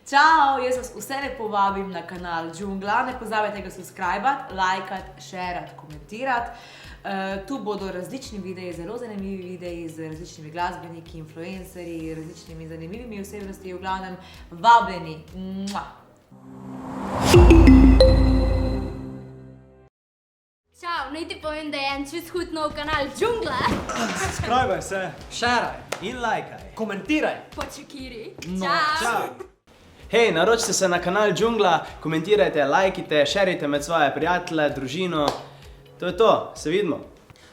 Čau, jaz vas vse lepo vabim na kanal Džungla. Ne pozabite ga subskrbati, lajkati, šerati, komentirati. Tu bodo različni videi, zelo zanimivi videi z različnimi glasbeniki, influencerji, različnimi zanimivimi osebnostmi, v glavnem vabljeni. Čau, naj ti povem, da je en čist hud nov kanal Džungla. Subskrbaj se, šeraj in lajkaj, komentiraj. Počekiri. No, Čau. Hej, naročite se na kanal Džungla, komentirajte, lajkite, šerite med svoje prijatelje, družino. To je to, se vidimo.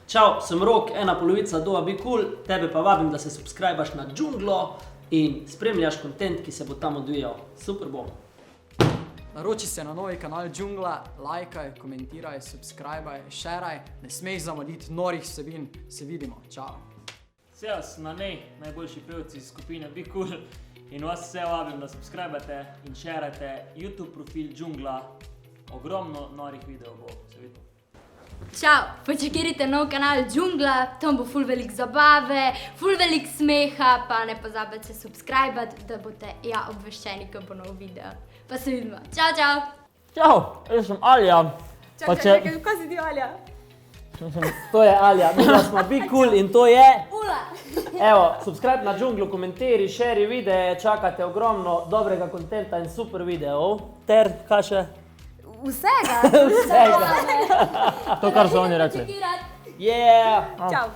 Čau, sem Rok, ena polovica Doa Be Cool, tebe pa vabim, da se subskrbaš na Džunglo in spremljaš kontent, ki se bo tam odvijal. Super bo. Naroči se na novi kanal Džungla, lajkaj, komentiraj, subskrbaj, šeraj, ne smeš zamuditi norih vsebin. Se vidimo, čau. Jaz na najboljši pevci iz skupine Be Cool in vas vse vabim, da subskrbate in šerate YouTube profil Džungla. Ogromno norih videov bo, se vidimo. Čau, počekirite nov kanal Džungla, tam bo ful velik zabave, ful velik smeha, pa ne pozabite se subskrbati, da boste obveščeni, ko bo nov video. Pa se vidimo. Čau, čau. Čau, jaz sem Alja. Čakaj, kako si ti, Alja? To je Alja, mi smo Be Cool in to je... Ula. Evo, subscribe na Džunglu, komentiri, šeri videe, čakate ogromno dobrega kontenta in super videov. Ter, kaj še? Vsega. Vsega. To, kar so oni rekli. Počekirati. Yeah! Čau.